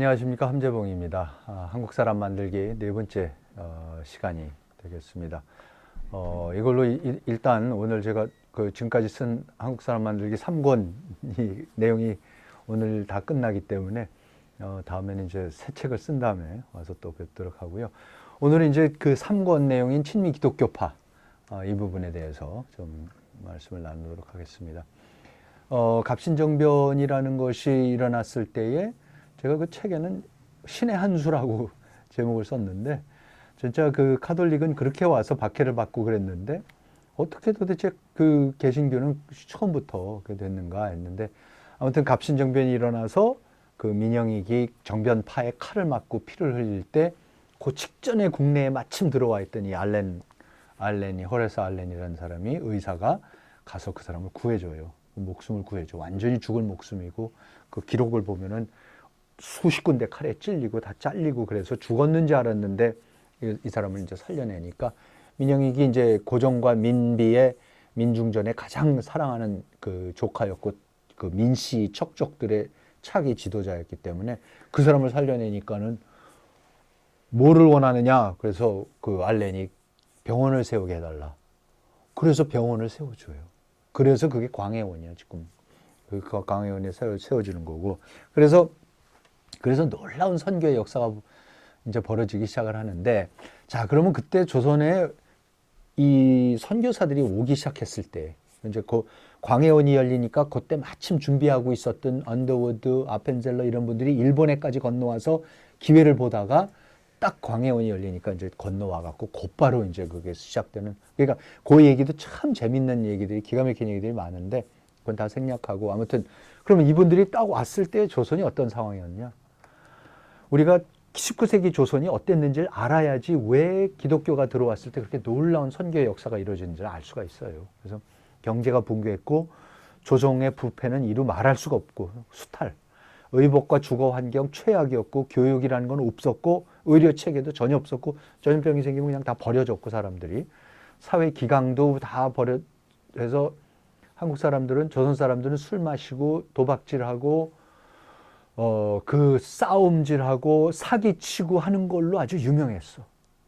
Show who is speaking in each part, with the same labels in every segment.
Speaker 1: 안녕하십니까, 함재봉입니다. 한국 사람 만들기 네 번째 시간이 되겠습니다. 이걸로 일단 오늘 제가 지금까지 쓴 한국 사람 만들기 3권 내용이 오늘 다 끝나기 때문에 다음에는 이제 새 책을 쓴 다음에 와서 또 뵙도록 하고요. 오늘은 이제 그 3권 내용인 친미 기독교파 이 부분에 대해서 좀 말씀을 나누도록 하겠습니다. 갑신정변이라는 것이 일어났을 때에 제가 그 책에는 신의 한 수라고 제목을 썼는데, 진짜 그 카톨릭은 그렇게 와서 박해를 받고 그랬는데 어떻게 도대체 그 개신교는 처음부터 그렇게 됐는가 했는데, 아무튼 갑신정변이 일어나서 그 민영익이 정변파에 칼을 맞고 피를 흘릴 때 그 직전에 국내에 마침 들어와 있던 이 알렌이 호레스 알렌이라는 사람이 의사가 가서 그 사람을 구해줘요. 목숨을 구해줘. 완전히 죽을 목숨이고, 그 기록을 보면은 수십 군데 칼에 찔리고 다 잘리고 그래서 죽었는지 알았는데 이 사람을 이제 살려내니까, 민영익이 이제 고종과 민비의 민중전에 가장 사랑하는 그 조카였고 그 민씨 척족들의 차기 지도자였기 때문에 그 사람을 살려내니까는 뭐를 원하느냐, 그래서 그 알렌이 병원을 세우게 해달라. 그래서 병원을 세워줘요. 그래서 그게 광해원이야. 지금 그 광해원에 세워주는 거고, 그래서 놀라운 선교의 역사가 이제 벌어지기 시작을 하는데, 자, 그러면 그때 조선에 이 선교사들이 오기 시작했을 때, 이제 그 광해원이 열리니까 그때 마침 준비하고 있었던 언더우드, 아펜젤러 이런 분들이 일본에까지 건너와서 기회를 보다가 딱 광해원이 열리니까 이제 건너와 갖고 곧바로 이제 그게 시작되는, 그러니까 그 얘기도 참 재밌는 얘기들이, 기가 막힌 얘기들이 많은데 그건 다 생략하고, 아무튼 그러면 이분들이 딱 왔을 때 조선이 어떤 상황이었냐, 우리가 19세기 조선이 어땠는지를 알아야지 왜 기독교가 들어왔을 때 그렇게 놀라운 선교의 역사가 이루어지는지를 알 수가 있어요. 그래서 경제가 붕괴했고, 조정의 부패는 이루 말할 수가 없고, 수탈, 의복과 주거 환경 최악이었고, 교육이라는 건 없었고, 의료 체계도 전혀 없었고, 전염병이 생기면 그냥 다 버려졌고, 사람들이 사회 기강도 다 버려서 한국 사람들은, 조선 사람들은 술 마시고 도박질하고 그 싸움질하고 사기치고 하는 걸로 아주 유명했어.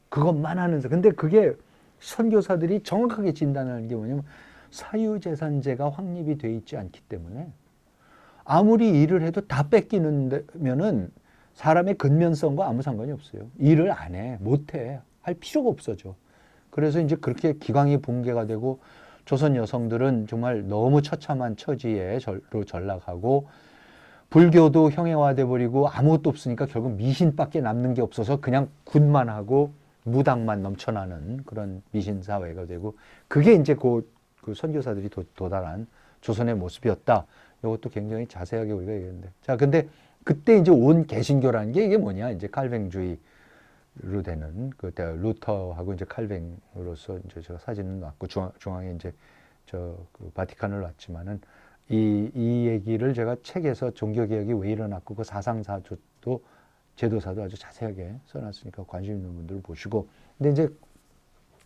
Speaker 1: 그것만 하는. 근데 그게 선교사들이 정확하게 진단하는 게 뭐냐면, 사유재산제가 확립이 돼 있지 않기 때문에 아무리 일을 해도 다 뺏기는면은 사람의 근면성과 아무 상관이 없어요. 일을 안 해, 못 해, 할 필요가 없어져. 그래서 이제 그렇게 기강이 붕괴가 되고, 조선 여성들은 정말 너무 처참한 처지에 전락하고, 불교도 형해화돼 버리고 아무것도 없으니까 결국 미신밖에 남는 게 없어서 그냥 굿만 하고 무당만 넘쳐나는 그런 미신 사회가 되고, 그게 이제 그 선교사들이 도달한 조선의 모습이었다. 이것도 굉장히 자세하게 우리가 얘기했는데, 자, 근데 그때 이제 온 개신교라는 게 이게 뭐냐, 이제 칼뱅주의로 되는, 그때 루터하고 이제 칼뱅으로서 이제 제가 사진을 놨고, 중앙에 이제 그 바티칸을 놨지만은, 이 얘기를 제가 책에서 종교개혁이 왜 일어났고 그 사상사조도 제도사도 아주 자세하게 써놨으니까 관심 있는 분들 보시고. 근데 이제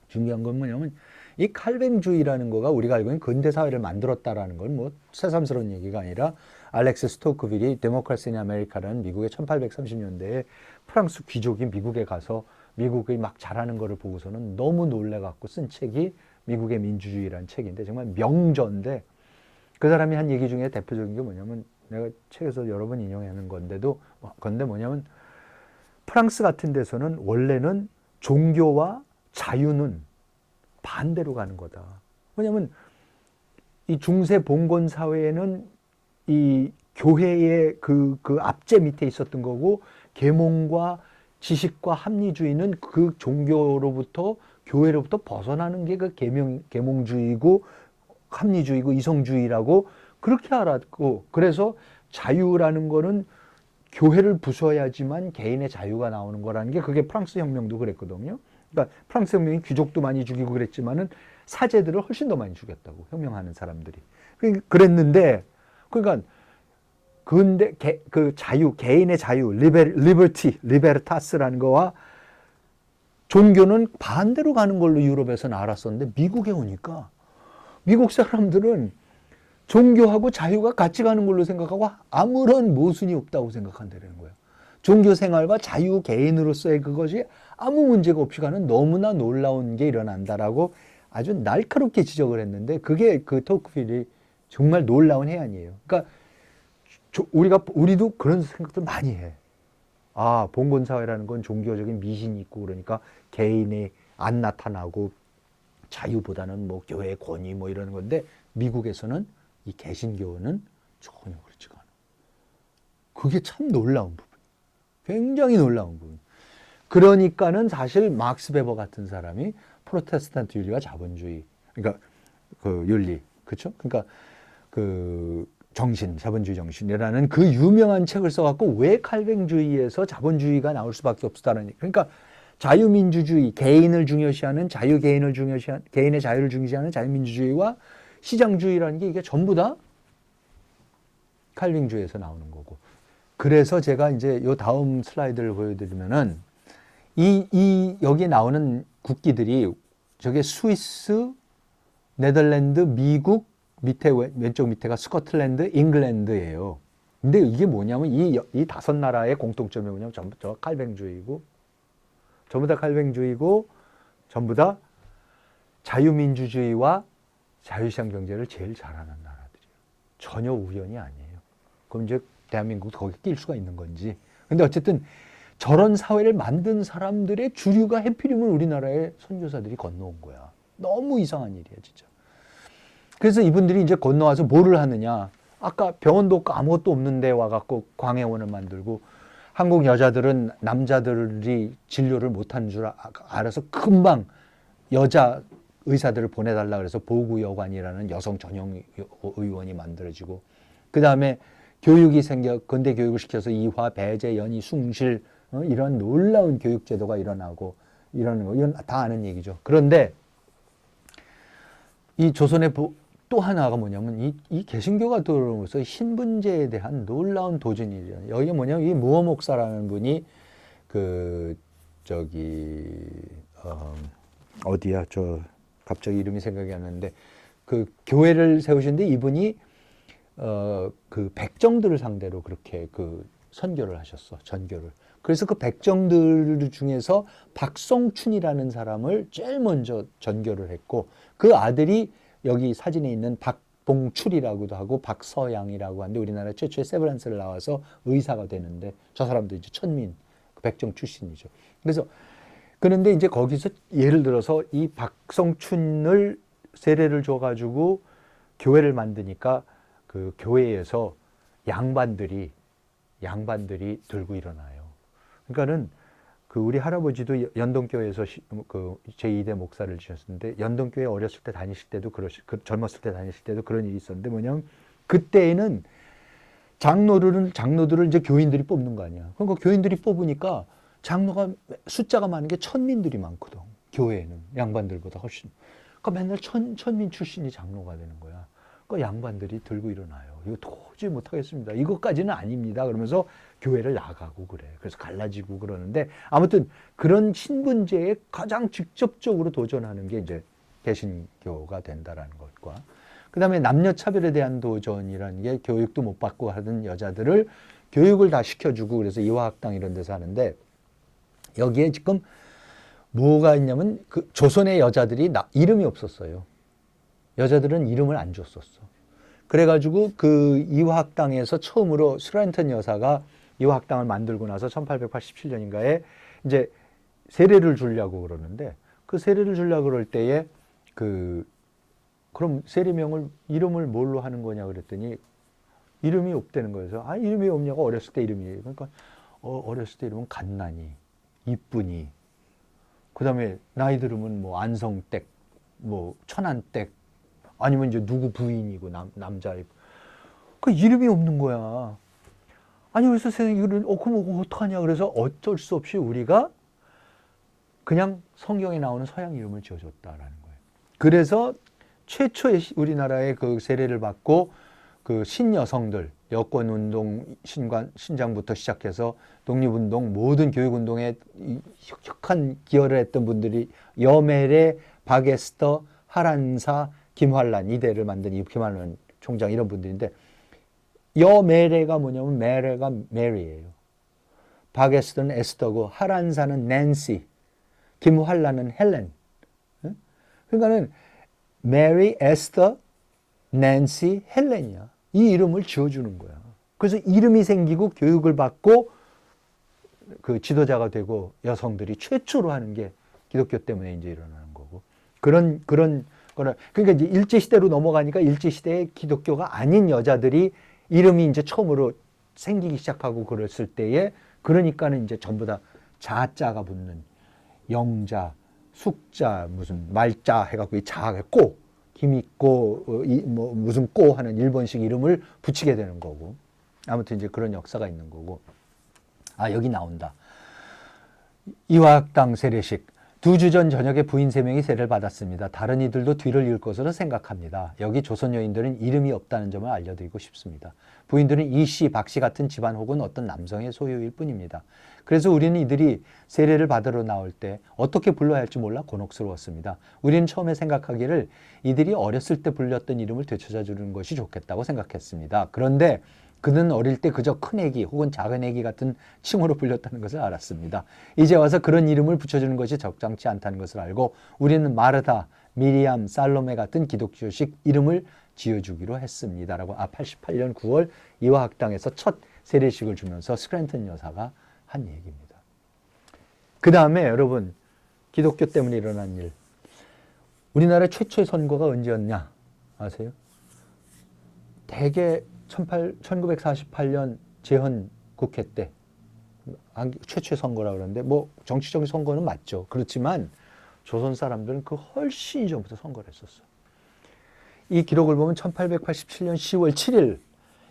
Speaker 1: 중요한 건 뭐냐면, 이 칼뱅주의라는 거가 우리가 알고 있는 근대사회를 만들었다라는 건 뭐 새삼스러운 얘기가 아니라, 알렉스 스토크빌이 데모크라시 인 아메리카라는 미국의 1830년대에 프랑스 귀족이 미국에 가서 미국이 막 잘하는 거를 보고서는 너무 놀래갖고 쓴 책이 미국의 민주주의라는 책인데, 정말 명저인데, 그 사람이 한 얘기 중에 대표적인 게 뭐냐면, 내가 책에서 여러 번 인용하는 건데 뭐냐면, 프랑스 같은 데서는 원래는 종교와 자유는 반대로 가는 거다. 왜냐면 이 중세 봉건 사회에는 이 교회의 그 압제 밑에 있었던 거고, 계몽과 지식과 합리주의는 그 종교로부터, 교회로부터 벗어나는 게 그 계몽주의고 합리주의고 이성주의라고 그렇게 알았고, 그래서 자유라는 거는 교회를 부숴야지만 개인의 자유가 나오는 거라는 게, 그게 프랑스 혁명도 그랬거든요. 그러니까 프랑스 혁명이 귀족도 많이 죽이고 그랬지만은 사제들을 훨씬 더 많이 죽였다고, 혁명하는 사람들이. 그랬는데, 그러니까 근데 그 자유, 개인의 자유, 리베르타스라는 거와 종교는 반대로 가는 걸로 유럽에서는 알았었는데, 미국에 오니까 미국 사람들은 종교하고 자유가 같이 가는 걸로 생각하고 아무런 모순이 없다고 생각한다는 거예요. 종교 생활과 자유 개인으로서의 그것이 아무 문제가 없이 가는 너무나 놀라운 게 일어난다라고 아주 날카롭게 지적을 했는데 그게 그 토크필이 정말 놀라운 해안이에요. 그러니까 우리도 그런 생각들 많이 해. 아, 봉건 사회라는 건 종교적인 미신이 있고 그러니까 개인이 안 나타나고 자유보다는 뭐 교회의 권위 뭐 이런 건데 미국에서는 이 개신교는 전혀 그렇지가 않아. 그게 참 놀라운 부분. 굉장히 놀라운 부분. 그러니까는 사실 막스 베버 같은 사람이 프로테스탄트 윤리와 자본주의, 그러니까 그 윤리, 그렇죠? 그러니까 그 정신, 자본주의 정신이라는 그 유명한 책을 써갖고 왜 칼뱅주의에서 자본주의가 나올 수밖에 없다는, 그러니까 자유민주주의, 개인을 중요시하는 개인의 자유를 중시하는 자유민주주의와 시장주의라는 게 이게 전부 다 칼뱅주의에서 나오는 거고. 그래서 제가 이제 요 다음 슬라이드를 보여드리면은 여기에 나오는 국기들이 저게 스위스, 네덜란드, 미국, 밑에 왼쪽 밑에가 스코틀랜드, 잉글랜드예요. 근데 이게 뭐냐면 이 다섯 나라의 공통점이 뭐냐면 전부 다 칼뱅주의고, 전부 다 자유민주주의와 자유시장 경제를 제일 잘하는 나라들이에요. 전혀 우연이 아니에요. 그럼 이제 대한민국도 거기 낄 수가 있는 건지. 근데 어쨌든 저런 사회를 만든 사람들의 주류가 해필이면 우리나라의 선교사들이 건너온 거야. 너무 이상한 일이야, 진짜. 그래서 이분들이 이제 건너와서 뭐를 하느냐. 아까 병원도 없고 아무것도 없는데 와갖고 광해원을 만들고, 한국 여자들은 남자들이 진료를 못하는 줄 알아서 금방 여자 의사들을 보내달라 그래서 보구여관이라는 여성 전용 의원이 만들어지고, 그 다음에 교육이 근대 교육을 시켜서 이화, 배제, 연희, 숭실, 이런 놀라운 교육 제도가 일어나고 이러는 거, 이건 다 아는 얘기죠. 그런데 이 조선의 또 하나가 뭐냐면 이 개신교가 들어오면서 신분제에 대한 놀라운 도전이죠. 여기 뭐냐면 이 무어 목사라는 분이 어디야, 갑자기 이름이 생각이 안 나는데 그 교회를 세우신데 이분이 그 백정들을 상대로 그렇게 그 선교를 하셨어, 전교를. 그래서 그 백정들 중에서 박성춘이라는 사람을 제일 먼저 전교를 했고, 그 아들이 여기 사진에 있는 박봉출이라고도 하고 박서양이라고 하는데 우리나라 최초의 세브란스를 나와서 의사가 되는데 저 사람도 이제 천민, 그 백정 출신이죠. 그런데 이제 거기서 예를 들어서 이 박성춘을 세례를 줘가지고 교회를 만드니까 그 교회에서 양반들이 들고 일어나요. 그러니까는 그 우리 할아버지도 연동교회에서 그 제2대 목사를 지셨는데 연동교회 어렸을 때 다니실 때도 젊었을 때 다니실 때도 그런 일이 있었는데 뭐냐면 그때에는 장로들을 이제 교인들이 뽑는 거 아니야. 그러니까 교인들이 뽑으니까 장로가 숫자가 많은 게 천민들이 많거든. 교회에는 양반들보다 훨씬. 그러니까 맨날 천민 출신이 장로가 되는 거야. 그 양반들이 들고 일어나요. 이거 도저히 못하겠습니다. 이것까지는 아닙니다. 그러면서 교회를 나가고 그래. 그래서 갈라지고 그러는데 아무튼 그런 신분제에 가장 직접적으로 도전하는 게 이제 개신교가 된다라는 것과, 그 다음에 남녀차별에 대한 도전이라는 게 교육도 못 받고 하던 여자들을 교육을 다 시켜주고 그래서 이화학당 이런 데서 하는데, 여기에 지금 뭐가 있냐면 그 조선의 여자들이 이름이 없었어요. 여자들은 이름을 안 줬었어. 그래가지고 그 이화학당에서 처음으로 스란턴 여사가 이화학당을 만들고 나서 1887년인가에 이제 세례를 주려고 그러는데, 그 세례를 주려고 그럴 때에 그럼 이름을 뭘로 하는 거냐 그랬더니 이름이 없다는 거여서, 이름이 없냐고. 어렸을 때 이름이. 그러니까 어렸을 때 이름은 갓난이, 이쁜이, 그 다음에 나이 들으면 뭐 안성댁, 뭐 천안댁, 아니면 이제 누구 부인이고 남자이고. 그 이름이 없는 거야. 아니 그래서 선생님 그럼 어떡하냐. 그래서 어쩔 수 없이 우리가 그냥 성경에 나오는 서양 이름을 지어줬다라는 거예요. 그래서 최초의 우리나라의 그 세례를 받고 그 신여성들, 여권운동 신장부터 시작해서 독립운동, 모든 교육운동에 혁혁한 기여를 했던 분들이 여매례, 박에스터, 하란사, 김환란, 이대를 만든 이 김환란 총장, 이런 분들인데, 여매례가 뭐냐면 매례가 메리예요. 박에스더는 에스더고 하란사는 낸시, 김활라는 헬렌. 그러니까는 메리, 에스더, 낸시, 헬렌이야. 이 이름을 지어주는 거야. 그래서 이름이 생기고 교육을 받고 그 지도자가 되고 여성들이 최초로 하는 게 기독교 때문에 이제 일어나는 거고. 그런 거를, 그러니까 이제 일제시대로 넘어가니까 일제시대에 기독교가 아닌 여자들이 이름이 이제 처음으로 생기기 시작하고 그랬을 때에, 그러니까는 이제 전부 다 자자가 붙는 영자, 숙자, 무슨 말자 해갖고 이 자가 꼬, 김이 꼬, 뭐 무슨 꼬 하는 일본식 이름을 붙이게 되는 거고. 아무튼 이제 그런 역사가 있는 거고. 아, 여기 나온다. 이화학당 세례식. 2주 전 저녁에 부인 3명이 세례를 받았습니다. 다른 이들도 뒤를 이을 것으로 생각합니다. 여기 조선 여인들은 이름이 없다는 점을 알려드리고 싶습니다. 부인들은 이씨, 박씨 같은 집안 혹은 어떤 남성의 소유일 뿐입니다. 그래서 우리는 이들이 세례를 받으러 나올 때 어떻게 불러야 할지 몰라 곤혹스러웠습니다. 우리는 처음에 생각하기를 이들이 어렸을 때 불렸던 이름을 되찾아 주는 것이 좋겠다고 생각했습니다. 그런데 그는 어릴 때 그저 큰 애기 혹은 작은 애기 같은 칭호로 불렸다는 것을 알았습니다. 이제 와서 그런 이름을 붙여주는 것이 적당치 않다는 것을 알고 우리는 마르다, 미리암, 살로메 같은 기독교식 이름을 지어주기로 했습니다. 라고 88년 9월 이화학당에서 첫 세례식을 주면서 스크랜턴 여사가 한 얘기입니다. 그 다음에 여러분, 기독교 때문에 일어난 일. 우리나라 최초의 선거가 언제였냐 아세요? 대개 1948년 재헌 국회 때 최초의 선거라고 그러는데, 뭐 정치적인 선거는 맞죠. 그렇지만 조선 사람들은 그 훨씬 이전부터 선거를 했었어. 이 기록을 보면 1887년 10월 7일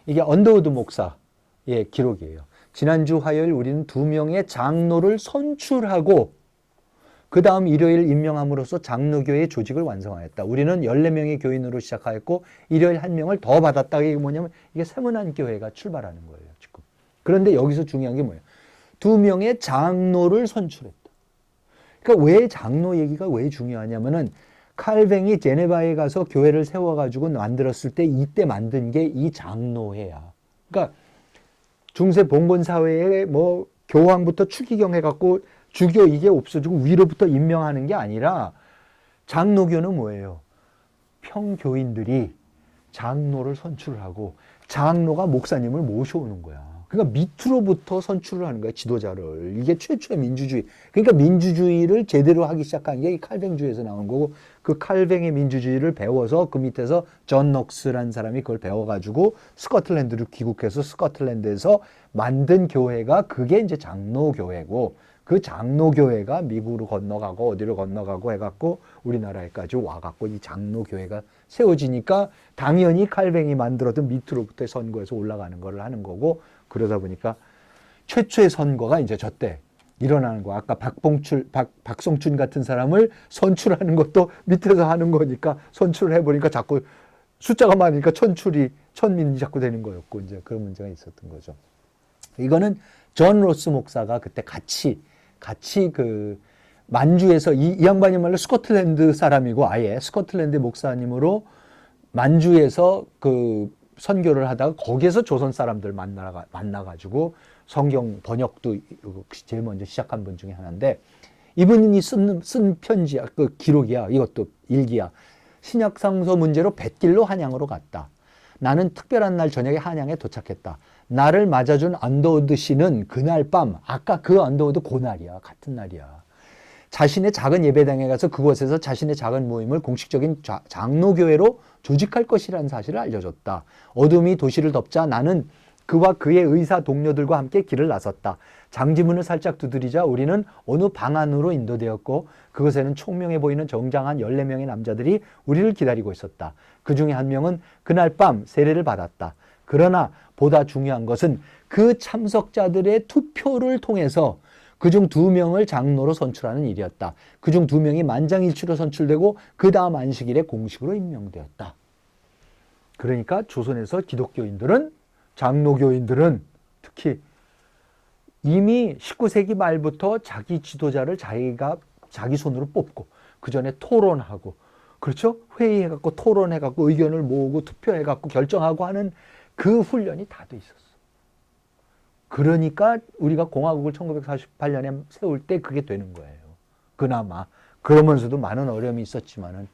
Speaker 1: 이게 언더우드 목사의 기록이에요. 지난주 화요일 우리는 2명의 장로를 선출하고 그 다음 일요일 임명함으로써 장로교회의 조직을 완성하였다. 우리는 14명의 교인으로 시작하였고 일요일 1명을 더 받았다. 이게 뭐냐면 이게 세문안 교회가 출발하는 거예요, 지금. 그런데 여기서 중요한 게 뭐예요? 2명의 장로를 선출했다. 그러니까 왜 장로 얘기가 왜 중요하냐면은 칼뱅이 제네바에 가서 교회를 세워가지고 만들었을 때 이때 만든 게 이 장로회야. 그러니까 중세 봉건 사회에 뭐 교황부터 추기경 해갖고 주교 이게 없어지고 위로부터 임명하는 게 아니라 장로교는 뭐예요? 평교인들이 장로를 선출을 하고 장로가 목사님을 모셔오는 거야. 그러니까 밑으로부터 선출을 하는 거야, 지도자를. 이게 최초의 민주주의. 그러니까 민주주의를 제대로 하기 시작한 게 이 칼뱅주의에서 나온 거고, 그 칼뱅의 민주주의를 배워서 그 밑에서 존 녹스라는 사람이 그걸 배워가지고 스코틀랜드로 귀국해서 스코틀랜드에서 만든 교회가 그게 이제 장로교회고, 그 장로교회가 미국으로 건너가고 어디로 건너가고 해갖고 우리나라에까지 와갖고 이 장로교회가 세워지니까 당연히 칼뱅이 만들었던 밑으로부터 선거에서 올라가는 거를 하는 거고, 그러다 보니까 최초의 선거가 이제 저때 일어나는 거야. 아까 박성춘 같은 사람을 선출하는 것도 밑에서 하는 거니까 선출을 해보니까 자꾸 숫자가 많으니까 천민이 자꾸 되는 거였고, 이제 그런 문제가 있었던 거죠. 이거는 존 로스 목사가 그때 같이 그 만주에서 이 양반이말로 스코틀랜드 사람이고 아예 스코틀랜드 목사님으로 만주에서 그 선교를 하다가 거기에서 조선 사람들 만나가지고 성경 번역도 제일 먼저 시작한 분 중에 하나인데, 이분이 쓴 편지야, 그 기록이야, 이것도 일기야. 신약성서 문제로 뱃길로 한양으로 갔다. 나는 특별한 날 저녁에 한양에 도착했다. 나를 맞아준 언더우드 씨는 그날 밤, 아까 그 언더우드 그날이야, 같은 날이야. 자신의 작은 예배당에 가서 그곳에서 자신의 작은 모임을 공식적인 장로교회로 조직할 것이라는 사실을 알려줬다. 어둠이 도시를 덮자 나는 그와 그의 의사 동료들과 함께 길을 나섰다. 장지문을 살짝 두드리자 우리는 어느 방 안으로 인도되었고 그것에는 총명해 보이는 정장한 14명의 남자들이 우리를 기다리고 있었다. 그 중에 한 명은 그날 밤 세례를 받았다. 그러나 보다 중요한 것은 그 참석자들의 투표를 통해서 그중 2명을 장로로 선출하는 일이었다. 그중 2명이 만장일치로 선출되고 그 다음 안식일에 공식으로 임명되었다. 그러니까 조선에서 기독교인들은, 장로교인들은 특히 이미 19세기 말부터 자기 지도자를 자기 손으로 뽑고 그 전에 토론하고, 그렇죠? 회의해갖고 토론해갖고 의견을 모으고 투표해갖고 결정하고 하는 그 훈련이 다 돼 있었어. 그러니까 우리가 공화국을 1948년에 세울 때 그게 되는 거예요. 그나마. 그러면서도 많은 어려움이 있었지만은